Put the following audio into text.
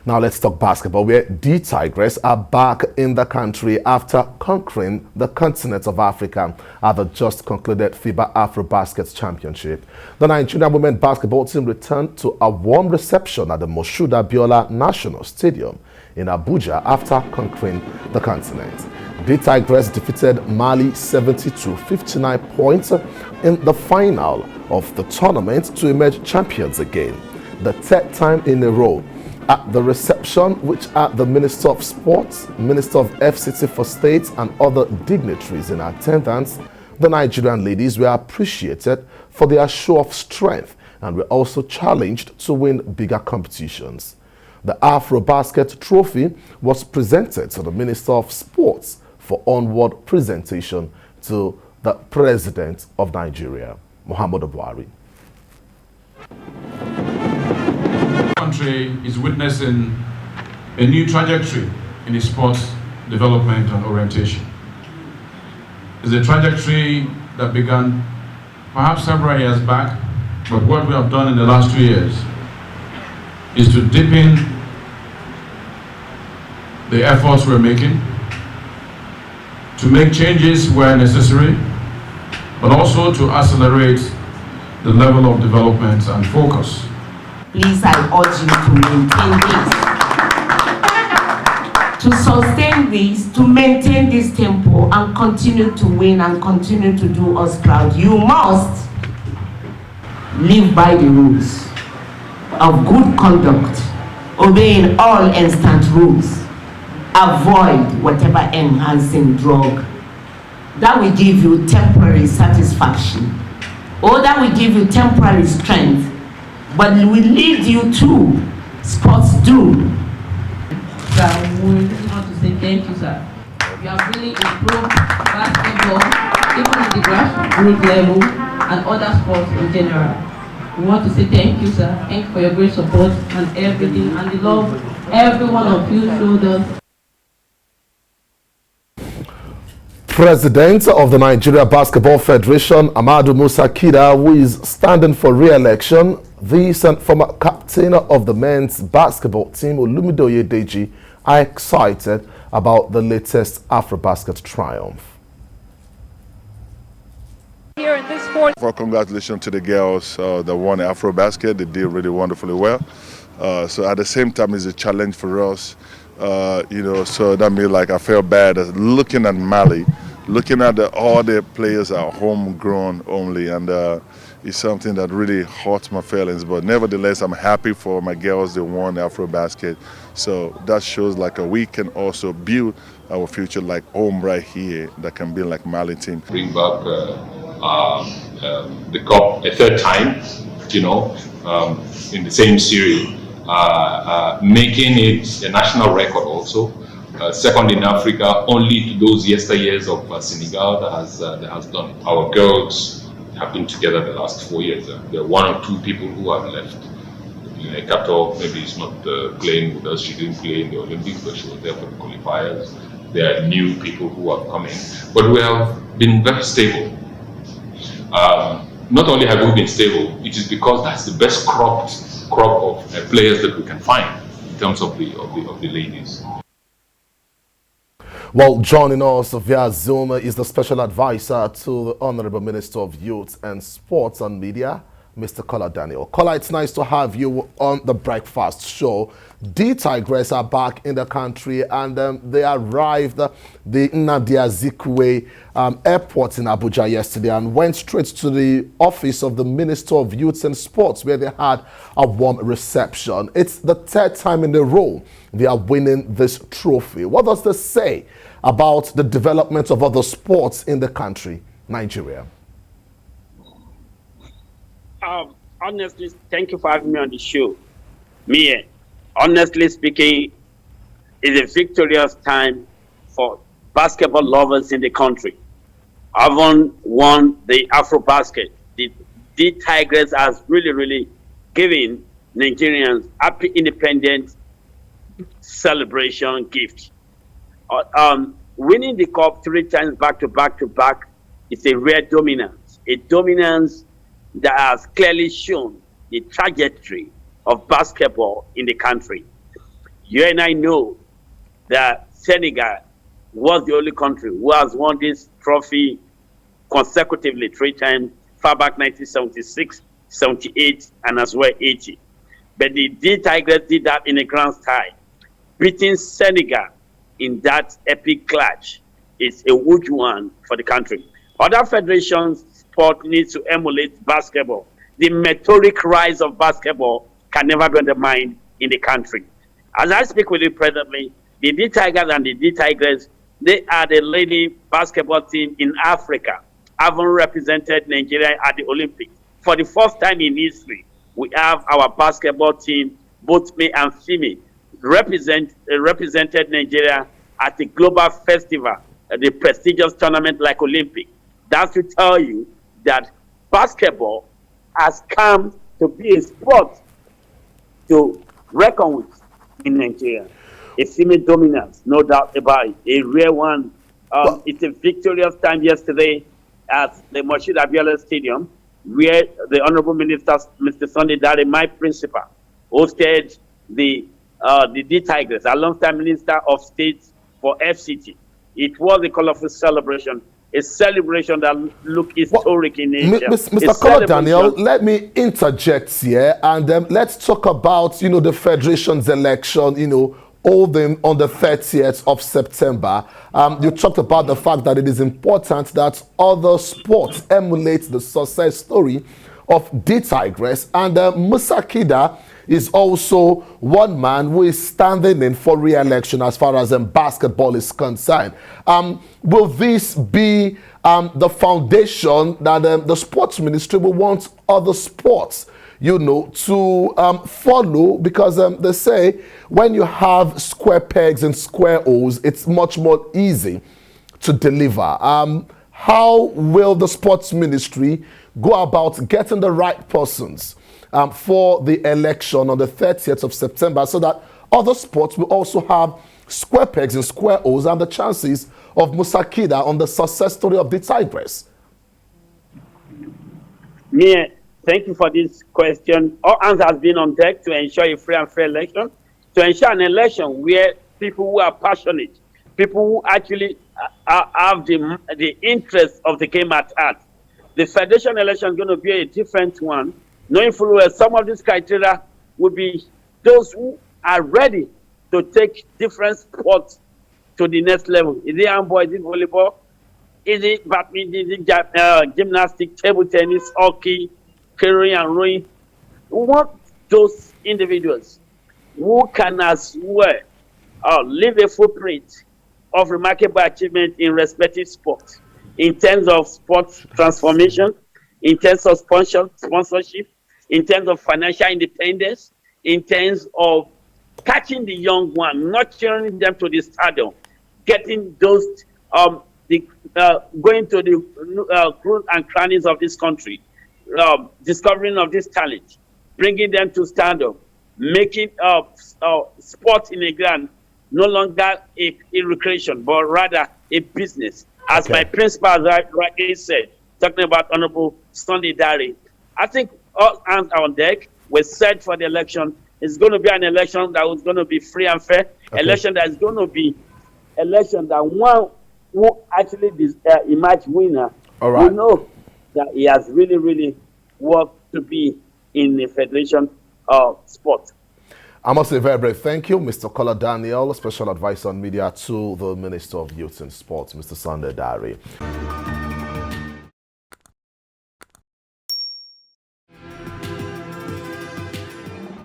Now let's talk basketball, where the Tigers are back in the country after conquering the continent of Africa at the just concluded FIBA Afro-Basket Championship. The Nigerian women basketball team returned to a warm reception at the Moshood Abiola National Stadium in Abuja after conquering the continent. The Tigers defeated Mali 70-59 points in the final of the tournament to emerge champions again, the third time in a row. At the reception, which had the Minister of Sports, Minister of FCT for State and other dignitaries in attendance, the Nigerian ladies were appreciated for their show of strength and were also challenged to win bigger competitions. The Afro-Basket Trophy was presented to the Minister of Sports for onward presentation to the President of Nigeria, Muhammadu Buhari. Country is witnessing a new trajectory in its sports development and orientation. It's a trajectory that began perhaps several years back, but what we have done in the last 2 years is to deepen the efforts we're making, to make changes where necessary, but also to accelerate the level of development and focus. Please, I urge you to maintain this, to sustain this, to maintain this tempo and continue to win and continue to do us proud. You must live by the rules of good conduct, obeying all instant rules, avoid whatever enhancing drug that will give you temporary satisfaction or that will give you temporary strength, but it will lead you to sports doom. Sir, we just want to say thank you, sir. You have really improved basketball, even at the grassroots level and other sports in general. We want to say thank you, sir. Thank you for your great support and everything and the love every one of you showed us. President of the Nigeria Basketball Federation, Amadou Musa Kida, who is standing for re-election, this and former captain of the men's basketball team, Olumidoye Deji, are excited about the latest Afro-Basket triumph. Here in this sport. For congratulations to the girls that won Afro-Basket. They did really wonderfully well. So at the same time, it's a challenge for us. So that means like I felt bad looking at Mali, looking at all the players are homegrown only, and it's something that really hurts my feelings. But nevertheless, I'm happy for my girls. They won Afro-Basket, so that shows like we can also build our future like home right here. That can be like Mali team. Bring back the cup a third time, in the same series. Making it a national record also, second in Africa, only to those yesteryears of Senegal that has done it. Our girls have been together the last 4 years. There are 1 or 2 people who have left. Kato maybe is not playing with us. She didn't play in the Olympics, but she was there for the qualifiers. There are new people who are coming, but we have been very stable. Not only have we been stable, it is because that's the best crop of players that we can find in terms of the ladies. Well, joining us via Zoom is the special advisor to the Honorable Minister of Youth and Sports and Media, Mr. Kola Daniel. Kola, it's nice to have you on the breakfast show. The Tigers are back in the country, and they arrived at the Nnamdi Azikiwe airport in Abuja yesterday and went straight to the office of the Minister of Youth and Sports, where they had a warm reception. It's the third time in a row they are winning this trophy. What does this say about the development of other sports in the country, Nigeria? Honestly, thank you for having me on the show. Honestly speaking, it's a victorious time for basketball lovers in the country. Having won the Afro-Basket, the Tigers has really given Nigerians happy independent celebration gift. Winning the cup 3 times back to back is a rare dominance. A dominance that has clearly shown the trajectory of basketball in the country. You and I know that Senegal was the only country who has won this trophy consecutively 3 times, far back 1976, 78, and as well 80. But the Tigers did that in a grand style, beating Senegal in that epic clash. It's a huge one for the country. Other federations sport needs to emulate basketball. The meteoric rise of basketball can never be undermined in the country. As I speak with you presently, the D Tigers and the D Tigers, they are the leading basketball team in Africa, having represented Nigeria at the Olympics. For the first time in history, we have our basketball team, both male and female, represented Nigeria at the global festival, the prestigious tournament like Olympic. That's to tell you that basketball has come to be a sport to reckon with in Nigeria. A female dominance, no doubt about it. A rare one. It's a victorious time yesterday at the Moshood Abiola Stadium, where the Honorable Minister, Mr. Sunday Dare, my principal, hosted the D Tigers, a long-time Minister of State for FCT. It was a colorful celebration, a celebration that looked historic in nature. Mr. Color Daniel, let me interject here, and let's talk about, the Federation's election, holding on the 30th of September. You talked about the fact that it is important that other sports emulate the success story of D Tigress, and Musa Kida is also one man who is standing in for re-election as far as basketball is concerned. Will this be the foundation that the sports ministry will want other sports to follow? Because they say when you have square pegs and square holes, it's much more easy to deliver. How will the sports ministry go about getting the right persons for the election on the 30th of September so that other sports will also have square pegs and square holes and the chances of Musa Kida on the success story of the Tigress? Yeah, thank you for this question. All hands has been on deck to ensure a free and fair election, to ensure an election where people who are passionate, people who actually have the interest of the game at heart. The Federation election is going to be a different one, knowing full well some of these criteria will be those who are ready to take different sports to the next level. Is it handball, is it volleyball, is it badminton, is it gymnastics, table tennis, hockey, curling and rowing? We want those individuals who can as well leave a footprint of remarkable achievement in respective sports, in terms of sports transformation, in terms of sponsorship, in terms of financial independence, in terms of catching the young one, nurturing them to the stardom, getting those going to the crooks and crannies of this country, discovering of this talent, bringing them to stardom, making sport in a grand no longer a recreation, but rather a business. As my principal rightly said, talking about Honorable Sunday Dare, I think all hands are on deck. We're set for the election. It's going to be an election that is going to be free and fair. Election that is going to be election that one who actually emerge winner will know that he has really, really worked to be in the Federation of Sport. I must say very, very thank you, Mr. Kola Daniel, Special Advisor on Media to the Minister of Youth and Sports, Mr. Sunday Dare.